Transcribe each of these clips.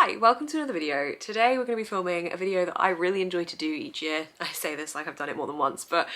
Hi, welcome to another video. Today we're going to be filming a video that I really enjoy to do each year. I say this like I've done it more than once, but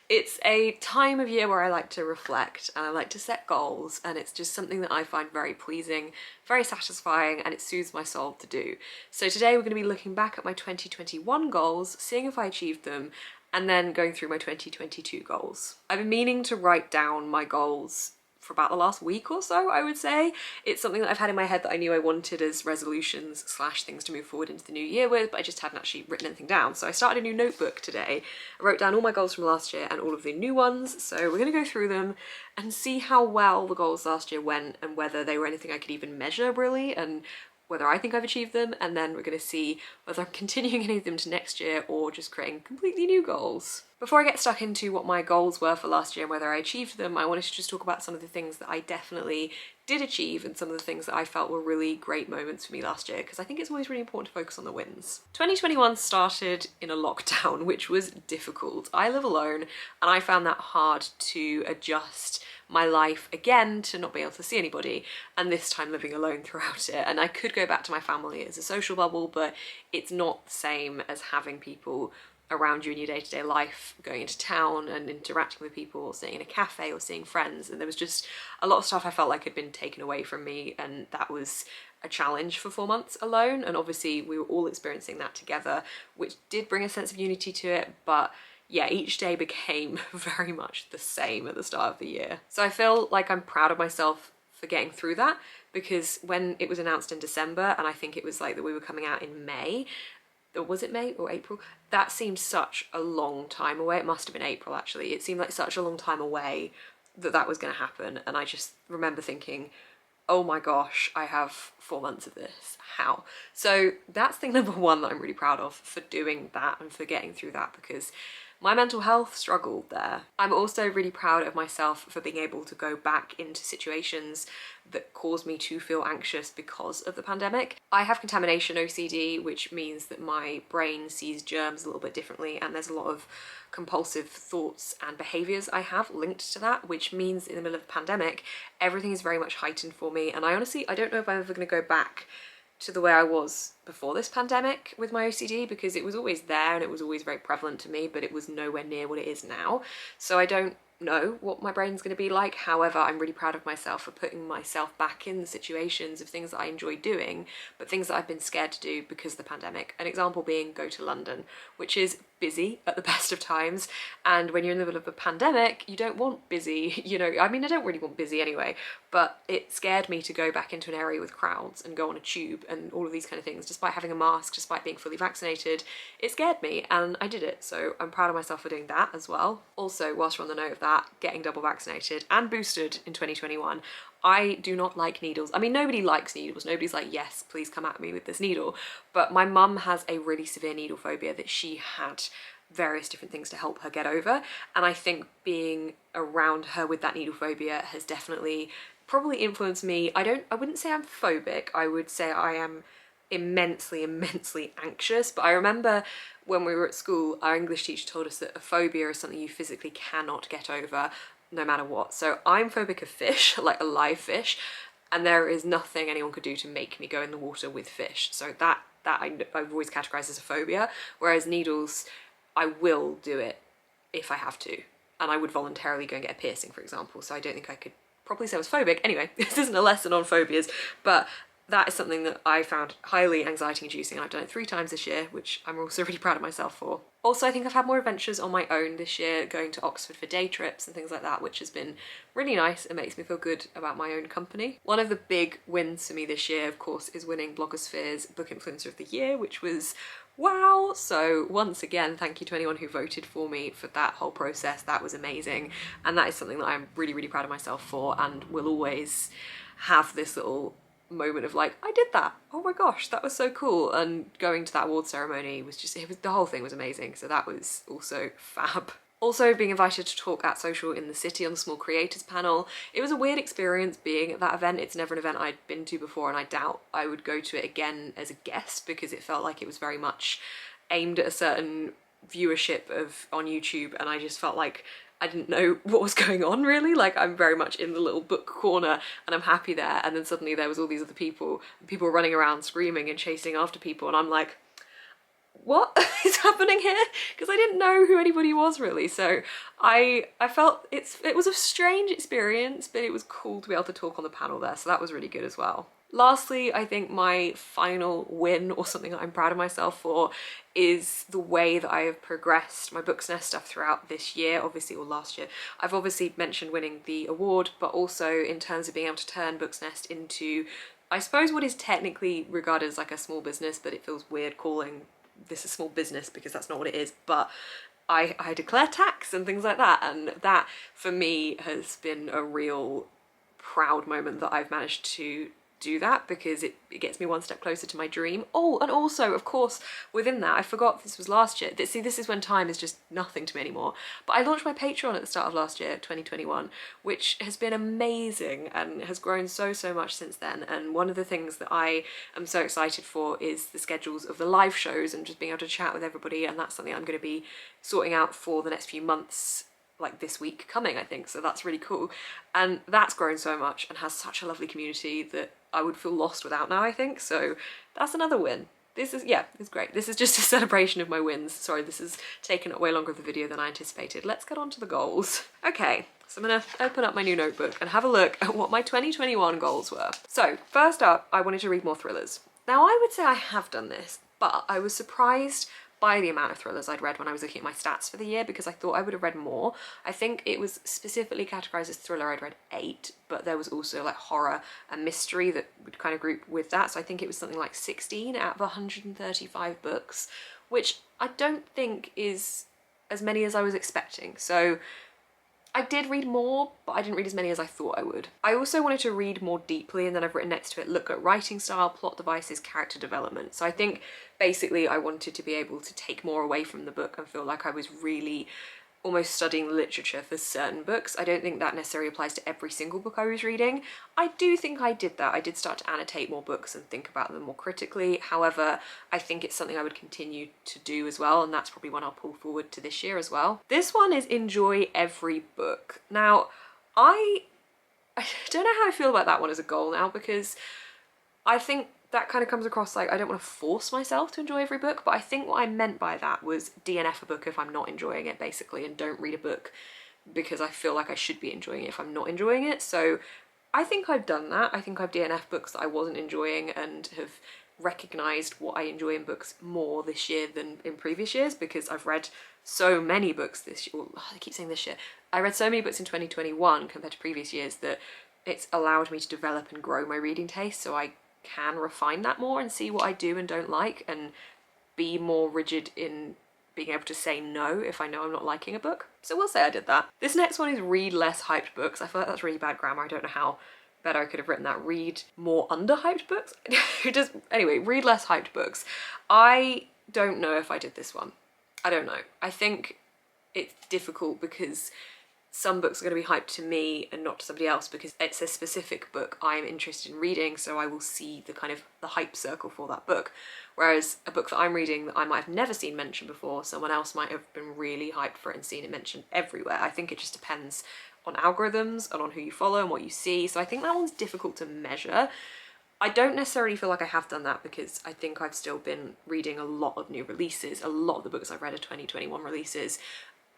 it's a time of year where I like to reflect and I like to set goals, and it's just something that I find very pleasing, very satisfying, and it soothes my soul to do. So today we're going to be looking back at my 2021 goals, seeing if I achieved them, and then going through my 2022 goals. I've been meaning to write down my goals for about the last week or so, I would say. It's something that I've had in my head that I knew I wanted as resolutions slash things to move forward into the new year with, but I just hadn't actually written anything down. So I started a new notebook today. I wrote down all my goals from last year and all of the new ones. So we're gonna go through them and see how well the goals last year went and whether they were anything I could even measure really, and whether I think I've achieved them, and then we're going to see whether I'm continuing any of them to next year or just creating completely new goals. Before I get stuck into what my goals were for last year and whether I achieved them, I wanted to just talk about some of the things that I definitely did achieve and some of the things that I felt were really great moments for me last year, because I think it's always really important to focus on the wins. 2021 started in a lockdown, which was difficult. I live alone and I found that hard to adjust my life again to not be able to see anybody, and this time living alone throughout it. And I could go back to my family as a social bubble, but it's not the same as having people around you in your day-to-day life, going into town and interacting with people, or sitting in a cafe or seeing friends. And there was just a lot of stuff I felt like had been taken away from me, and that was a challenge for 4 months alone. And obviously we were all experiencing that together, which did bring a sense of unity to it, but yeah, each day became very much the same at the start of the year. So I feel like I'm proud of myself for getting through that, because when it was announced in December, and I think it was like that we were coming out in May, or was it May or April? That seemed such a long time away. It must have been April actually. It seemed like such a long time away that was going to happen. And I just remember thinking, oh my gosh, I have 4 months of this, how? So that's thing number one that I'm really proud of for doing that and for getting through that, because my mental health struggled there. I'm also really proud of myself for being able to go back into situations that caused me to feel anxious because of the pandemic. I have contamination OCD, which means that my brain sees germs a little bit differently, and there's a lot of compulsive thoughts and behaviours I have linked to that, which means in the middle of a pandemic, everything is very much heightened for me. And I don't know if I'm ever going to go back to the way I was before this pandemic with my OCD, because it was always there and it was always very prevalent to me, but it was nowhere near what it is now. So I don't know what my brain's going to be like. However, I'm really proud of myself for putting myself back in the situations of things that I enjoy doing, but things that I've been scared to do because of the pandemic. An example being go to London, which is busy at the best of times, and when you're in the middle of a pandemic you don't want busy, you know. I mean, I don't really want busy anyway, but it scared me to go back into an area with crowds and go on a tube and all of these kind of things despite having a mask, despite being fully vaccinated. It scared me and I did it, so I'm proud of myself for doing that as well. Also, whilst we're on the note of that, getting double vaccinated and boosted in 2021, I do not like needles. I mean, nobody likes needles. Nobody's like, yes, please come at me with this needle. But my mum has a really severe needle phobia that she had various different things to help her get over. And I think being around her with that needle phobia has definitely probably influenced me. I wouldn't say I'm phobic. I would say I am immensely anxious. But I remember when we were at school, our English teacher told us that a phobia is something you physically cannot get over, no matter what. So I'm phobic of fish, like a live fish, and there is nothing anyone could do to make me go in the water with fish. So that I've always categorized as a phobia, whereas needles, I will do it if I have to. And I would voluntarily go and get a piercing, for example. So I don't think I could probably say I was phobic. Anyway, this isn't a lesson on phobias, but that is something that I found highly anxiety inducing. I've done it 3 times this year, which I'm also really proud of myself for. Also, I think I've had more adventures on my own this year, going to Oxford for day trips and things like that, which has been really nice and makes me feel good about my own company. One of the big wins for me this year, of course, is winning Blogosphere's Book Influencer of the Year, which was wow. So once again, thank you to anyone who voted for me for that whole process. That was amazing. And that is something that I'm really proud of myself for, and will always have this little moment of like, I did that, oh my gosh, that was so cool. And going to that award ceremony was just, the whole thing was amazing. So that was also fab. Also being invited to talk at Social in the City on the Small Creators panel. It was a weird experience being at that event. It's never an event I'd been to before, and I doubt I would go to it again as a guest, because it felt like it was very much aimed at a certain viewership of on YouTube, and I just felt like I didn't know what was going on really. Like, I'm very much in the little book corner and I'm happy there, and then suddenly there was all these other people running around screaming and chasing after people, and I'm like, what is happening here? Because I didn't know who anybody was really. So I felt it was a strange experience, but it was cool to be able to talk on the panel there, so that was really good as well. Lastly, I think my final win, or something that I'm proud of myself for, is the way that I have progressed my Books Nest stuff throughout this year, obviously, or last year. I've obviously mentioned winning the award, but also in terms of being able to turn Books Nest into, I suppose, what is technically regarded as like a small business, but it feels weird calling this a small business because that's not what it is. But I declare tax and things like that, and that for me has been a real proud moment that I've managed to do that, because it gets me one step closer to my dream. Oh, and also, of course, within that, I forgot this was last year. See, this is when time is just nothing to me anymore. But I launched my Patreon at the start of last year, 2021, which has been amazing and has grown so much since then. And one of the things that I am so excited for is the schedules of the live shows and just being able to chat with everybody, and that's something I'm going to be sorting out for the next few months, like this week coming, I think. So that's really cool, and that's grown so much and has such a lovely community that I would feel lost without now, I think. So that's another win. This is, yeah, it's great. This is just a celebration of my wins. Sorry, this has taken up way longer of the video than I anticipated. Let's get on to the goals. Okay, so I'm gonna open up my new notebook and have a look at what my 2021 goals were. So first up, I wanted to read more thrillers. Now, I would say I have done this, but I was surprised by the amount of thrillers I'd read when I was looking at my stats for the year, because I thought I would have read more. I think it was specifically categorized as thriller. I'd read 8, but there was also like horror and mystery that would kind of group with that. So I think it was something like 16 out of 135 books, which I don't think is as many as I was expecting. So I did read more, but I didn't read as many as I thought I would. I also wanted to read more deeply, and then I've written next to it, look at writing style, plot devices, character development. So I think basically I wanted to be able to take more away from the book and feel like I was really almost studying literature for certain books. I don't think that necessarily applies to every single book I was reading. I do think I did that. I did start to annotate more books and think about them more critically. However, I think it's something I would continue to do as well, and that's probably one I'll pull forward to this year as well. This one is enjoy every book. Now, I don't know how I feel about that one as a goal now, because I think that kind of comes across like I don't want to force myself to enjoy every book, but I think what I meant by that was DNF a book if I'm not enjoying it, basically, and don't read a book because I feel like I should be enjoying it if I'm not enjoying it. So I think I've done that. I think I've DNF books that I wasn't enjoying and have recognised what I enjoy in books more this year than in previous years, because I've read so many books this year. Well, I keep saying this year. I read so many books in 2021 compared to previous years that it's allowed me to develop and grow my reading taste, so I can refine that more and see what I do and don't like, and be more rigid in being able to say no if I know I'm not liking a book. So we'll say I did that. This next one is read less hyped books. I feel like that's really bad grammar. I don't know how better I could have written that. Read more underhyped books? Anyway, read less hyped books. I don't know if I did this one. I don't know. I think it's difficult because some books are going to be hyped to me and not to somebody else, because it's a specific book I'm interested in reading, so I will see the kind of the hype circle for that book. Whereas a book that I'm reading that I might have never seen mentioned before, someone else might have been really hyped for it and seen it mentioned everywhere. I think it just depends on algorithms and on who you follow and what you see, so I think that one's difficult to measure. I don't necessarily feel like I have done that, because I think I've still been reading a lot of new releases. A lot of the books I've read are 2021 releases,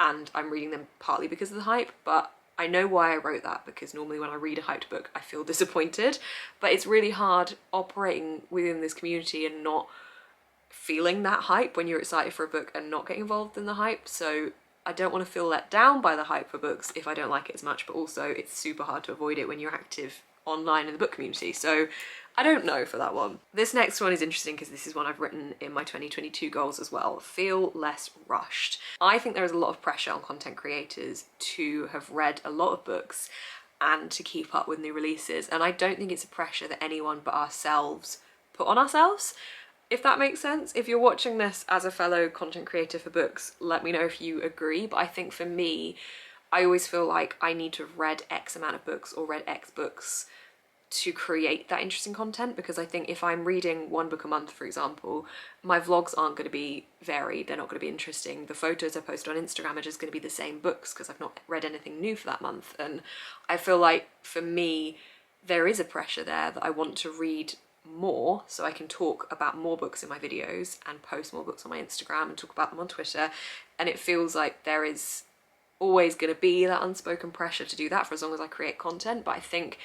and I'm reading them partly because of the hype, but I know why I wrote that, because normally when I read a hyped book I feel disappointed, but it's really hard operating within this community and not feeling that hype when you're excited for a book and not getting involved in the hype. So I don't want to feel let down by the hype for books if I don't like it as much, but also it's super hard to avoid it when you're active online in the book community. So I don't know for that one. This next one is interesting because this is one I've written in my 2022 goals as well. Feel less rushed. I think there is a lot of pressure on content creators to have read a lot of books and to keep up with new releases, and I don't think it's a pressure that anyone but ourselves put on ourselves, if that makes sense. If you're watching this as a fellow content creator for books, let me know if you agree, but I think for me, I always feel like I need to have read X amount of books or read X books to create that interesting content, because I think if I'm reading one book a month, for example, my vlogs aren't going to be varied, they're not going to be interesting. The photos I post on Instagram are just going to be the same books because I've not read anything new for that month. And I feel like for me, there is a pressure there that I want to read more so I can talk about more books in my videos and post more books on my Instagram and talk about them on Twitter. And it feels like there is always going to be that unspoken pressure to do that for as long as I create content. But I think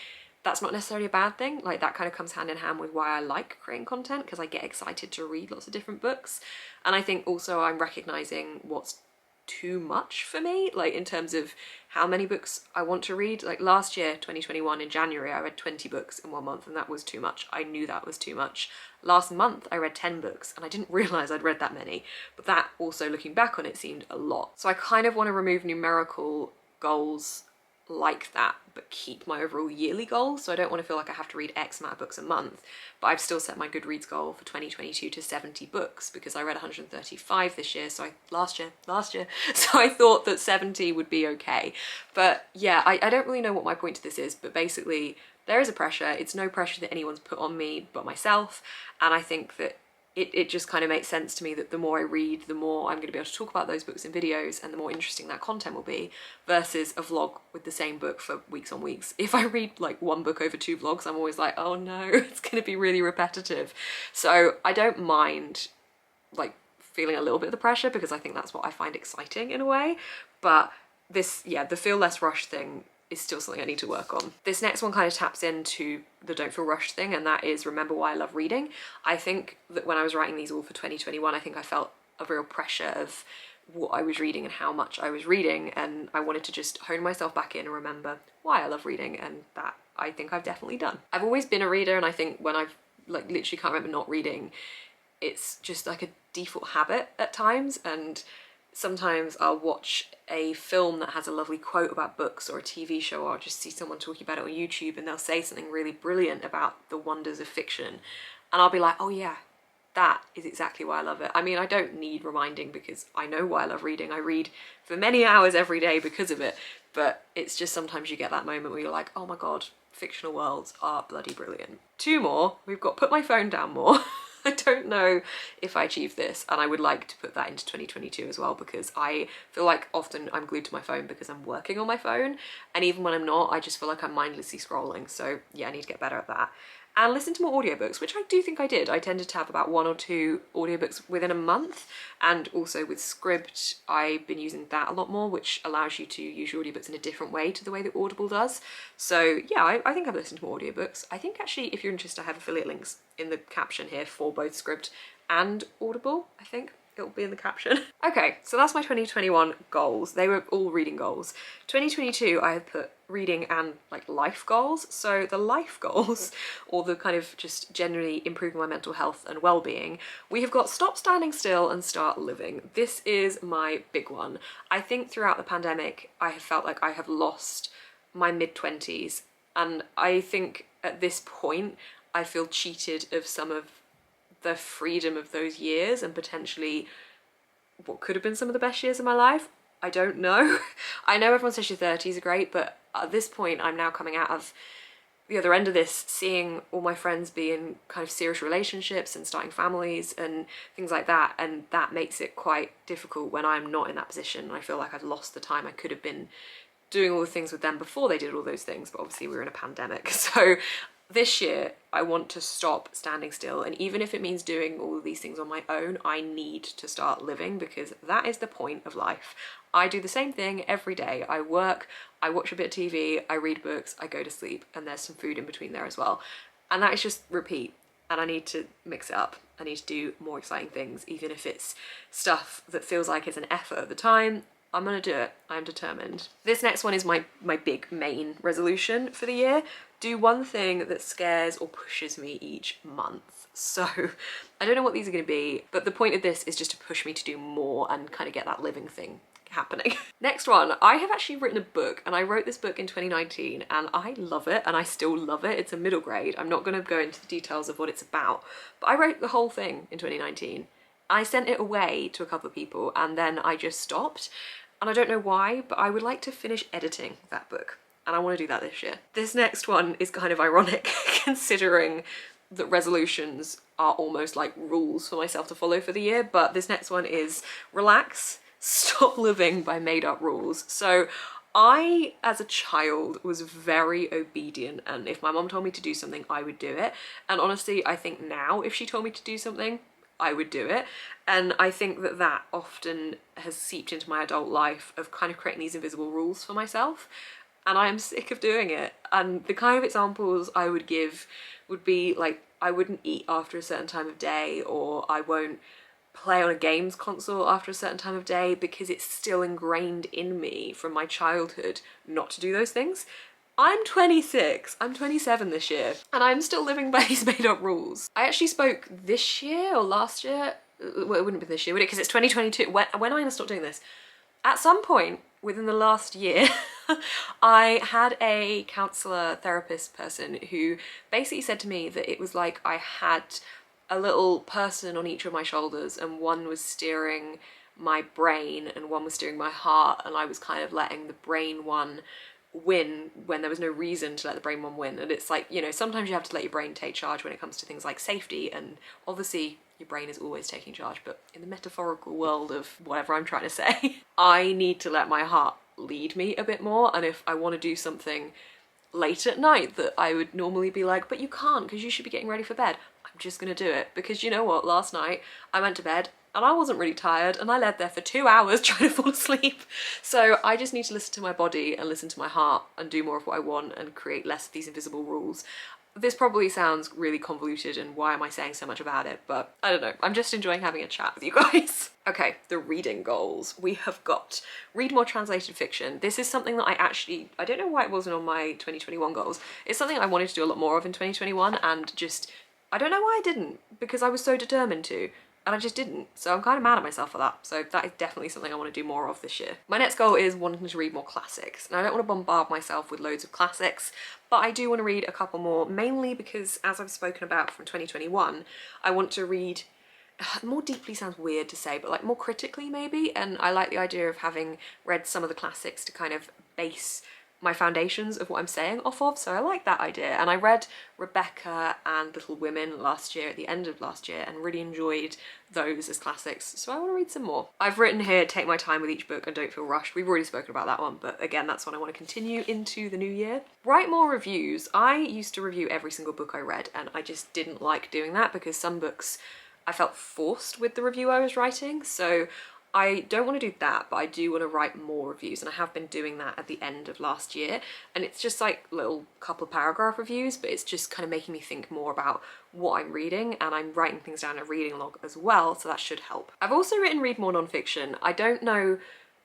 that's not necessarily a bad thing. Like, that kind of comes hand in hand with why I like creating content, because I get excited to read lots of different books. And I think also I'm recognizing what's too much for me, like in terms of how many books I want to read. Like last year, 2021, in January, I read 20 books in 1 month, and that was too much. I knew that was too much. Last month, I read 10 books, and I didn't realize I'd read that many, but that also, looking back on it, seemed a lot. So I kind of want to remove numerical goals like that, but keep my overall yearly goal. So I don't want to feel like I have to read X amount of books a month, but I've still set my Goodreads goal for 2022 to 70 books, because I read 135 this year, so last year, so I thought that 70 would be okay. But yeah, I don't really know what my point to this is, but basically there is a pressure. It's no pressure that anyone's put on me but myself, and I think that it just kind of makes sense to me that the more I read, the more I'm going to be able to talk about those books in videos, and the more interesting that content will be, versus a vlog with the same book for weeks on weeks. If I read like one book over 2 vlogs, I'm always like, oh no, it's going to be really repetitive. So I don't mind like feeling a little bit of the pressure, because I think that's what I find exciting in a way. But this, yeah, the feel less rushed thing is still something I need to work on. This next one kind of taps into the don't feel rushed thing, and that is remember why I love reading. I think that when I was writing these all for 2021, I think I felt a real pressure of what I was reading and how much I was reading, and I wanted to just hone myself back in and remember why I love reading, and that I think I've definitely done. I've always been a reader, and I think when I've like literally can't remember not reading, it's just like a default habit at times. And sometimes I'll watch a film that has a lovely quote about books, or a TV show, or I'll just see someone talking about it on YouTube and they'll say something really brilliant about the wonders of fiction, and I'll be like, oh yeah, that is exactly why I love it. I mean, I don't need reminding, because I know why I love reading. I read for many hours every day because of it, but it's just sometimes you get that moment where you're like, oh my god, fictional worlds are bloody brilliant. 2 more. We've got put my phone down more. I don't know if I achieve this, and I would like to put that into 2022 as well, because I feel like often I'm glued to my phone because I'm working on my phone, and even when I'm not, I just feel like I'm mindlessly scrolling. So yeah, I need to get better at that. And listen to more audiobooks, which I do think I did. I tended to have about 1 or 2 audiobooks within a month, and also with SCRIBD, I've been using that a lot more, which allows you to use your audiobooks in a different way to the way that Audible does. So yeah, I think I've listened to more audiobooks. I think actually, if you're interested, I have affiliate links in the caption here for both SCRIBD and Audible. I think it'll be in the caption. Okay, so that's my 2021 goals. They were all reading goals. 2022, I have put reading and like life goals. So the life goals, or the kind of just generally improving my mental health and well-being, we have got stop standing still and start living. This is my big one. I think throughout the pandemic, I have felt like I have lost my mid-20s, and I think at this point, I feel cheated of some of the freedom of those years, and potentially what could have been some of the best years of my life. I don't know. I know everyone says your 30s are great, but at this point I'm now coming out of the other end of this, seeing all my friends be in kind of serious relationships and starting families and things like that, and that makes it quite difficult when I'm not in that position. I feel like I've lost the time I could have been doing all the things with them before they did all those things, but obviously we were in a pandemic. So this year, I want to stop standing still, and even if it means doing all of these things on my own, I need to start living, because that is the point of life. I do the same thing every day. I work, I watch a bit of TV, I read books, I go to sleep, and there's some food in between there as well. And that is just repeat, and I need to mix it up. I need to do more exciting things, even if it's stuff that feels like it's an effort at the time. I'm gonna do it. I'm determined. This next one is my big main resolution for the year. Do one thing that scares or pushes me each month. So I don't know what these are gonna be, but the point of this is just to push me to do more and kind of get that living thing happening. Next one, I have actually written a book, and I wrote this book in 2019, and I love it, and I still love it. It's a middle grade. I'm not gonna go into the details of what it's about, but I wrote the whole thing in 2019. I sent it away to a couple of people, and then I just stopped. And I don't know why, but I would like to finish editing that book. and I want to do that this year. This next one is kind of ironic considering that resolutions are almost like rules for myself to follow for the year, but this next one is relax, stop living by made up rules. So I, as a child, was very obedient, and if my mom told me to do something, I would do it. And honestly, I think now if she told me to do something, I would do it. And I think that that often has seeped into my adult life of kind of creating these invisible rules for myself. And I am sick of doing it. And the kind of examples I would give would be like, I wouldn't eat after a certain time of day, or I won't play on a games console after a certain time of day, because it's still ingrained in me from my childhood not to do those things. I'm 26, I'm 27 this year, and I'm still living by these made up rules. I actually spoke this year or last year, well, it wouldn't be this year, would it? Because it's 2022. When am I gonna stop doing this? At some point within the last year, I had a counsellor, therapist person who basically said to me that it was like I had a little person on each of my shoulders, and one was steering my brain and one was steering my heart, and I was kind of letting the brain one win when there was no reason to let the brain one win. And it's like, you know, sometimes you have to let your brain take charge when it comes to things like safety, and obviously your brain is always taking charge, but in the metaphorical world of whatever I'm trying to say, I need to let my heart lead me a bit more. And if I want to do something late at night that I would normally be like, but you can't because you should be getting ready for bed, I'm just gonna do it. Because you know what, last night I went to bed and I wasn't really tired, and I lay there for 2 hours trying to fall asleep. So I just need to listen to my body and listen to my heart and do more of what I want and create less of these invisible rules. This probably sounds really convoluted, and why am I saying so much about it? But I don't know, I'm just enjoying having a chat with you guys. Okay, the reading goals. We have got read more translated fiction. This is something that I don't know why it wasn't on my 2021 goals. It's something I wanted to do a lot more of in 2021, and just, I don't know why I didn't, because I was so determined to, and I just didn't. So I'm kind of mad at myself for that. So that is definitely something I want to do more of this year. My next goal is wanting to read more classics. Now, I don't want to bombard myself with loads of classics, but I do want to read a couple more, mainly because, as I've spoken about from 2021, I want to read, more deeply sounds weird to say, but like more critically maybe. And I like the idea of having read some of the classics to kind of base my foundations of what I'm saying off of, so I like that idea. And I read Rebecca and Little Women last year, at the end of last year, and really enjoyed those as classics, so I want to read some more. I've written here, take my time with each book and don't feel rushed. We've already spoken about that one, but again, that's one I want to continue into the new year. Write more reviews. I used to review every single book I read, and I just didn't like doing that because some books I felt forced with the review I was writing, so I don't want to do that, but I do want to write more reviews, and I have been doing that at the end of last year. And it's just like little couple paragraph reviews, but it's just kind of making me think more about what I'm reading, and I'm writing things down in a reading log as well, so that should help. I've also written read more non-fiction. I don't know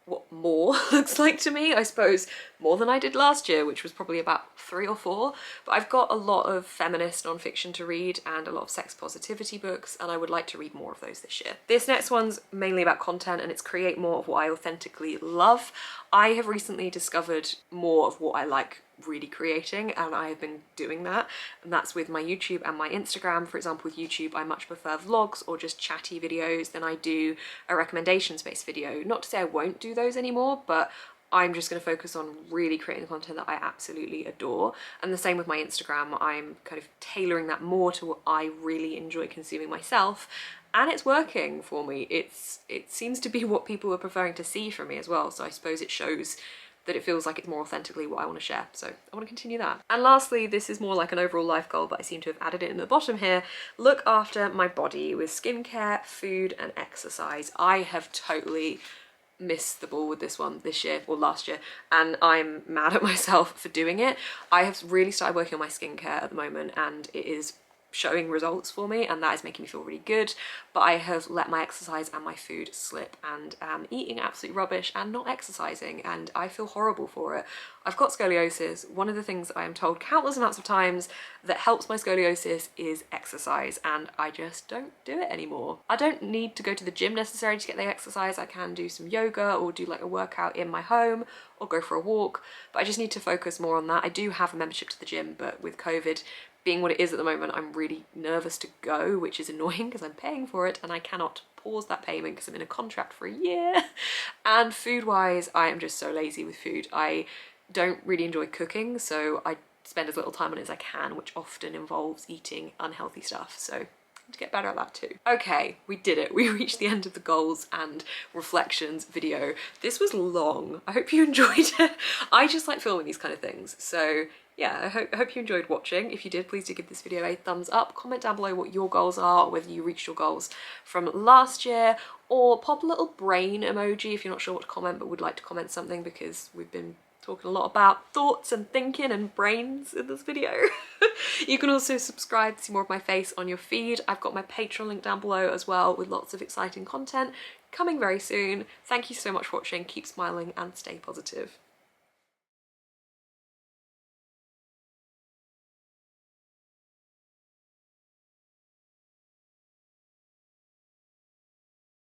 what more looks like to me. I suppose more than I did last year, which was probably about 3 or 4, but I've got a lot of feminist non-fiction to read and a lot of sex positivity books, and I would like to read more of those this year. This next one's mainly about content, and it's create more of what I authentically love. I have recently discovered more of what I like really creating, and I have been doing that, and that's with my YouTube and my Instagram. For example, with YouTube, I much prefer vlogs or just chatty videos than I do a recommendations-based video. Not to say I won't do those anymore, but I'm just going to focus on really creating the content that I absolutely adore. And the same with my Instagram. I'm kind of tailoring that more to what I really enjoy consuming myself, and it's working for me. It seems to be what people are preferring to see from me as well, so I suppose it shows that it feels like it's more authentically what I want to share. So I want to continue that. And lastly, this is more like an overall life goal, but I seem to have added it in the bottom here. Look after my body with skincare, food, and exercise. I have totally missed the ball with this one this year, or last year, and I'm mad at myself for doing it. I have really started working on my skincare at the moment, and it is showing results for me, and that is making me feel really good, but I have let my exercise and my food slip, and am eating absolute rubbish and not exercising, and I feel horrible for it. I've got scoliosis. One of the things I am told countless amounts of times that helps my scoliosis is exercise, and I just don't do it anymore. I don't need to go to the gym necessarily to get the exercise. I can do some yoga or do like a workout in my home or go for a walk, but I just need to focus more on that. I do have a membership to the gym, but with COVID being what it is at the moment, I'm really nervous to go, which is annoying because I'm paying for it and I cannot pause that payment because I'm in a contract for a year. And food wise, I am just so lazy with food. I don't really enjoy cooking, so I spend as little time on it as I can, which often involves eating unhealthy stuff. So to get better at that too. Okay, we did it. We reached the end of the goals and reflections video. This was long. I hope you enjoyed it. I just like filming these kind of things. So yeah, I hope you enjoyed watching. If you did, please do give this video a thumbs up. Comment down below what your goals are, or whether you reached your goals from last year, or pop a little brain emoji if you're not sure what to comment but would like to comment something, because we've been talking a lot about thoughts and thinking and brains in this video. You can also subscribe to see more of my face on your feed. I've got my Patreon link down below as well, with lots of exciting content coming very soon. Thank you so much for watching. Keep smiling and stay positive.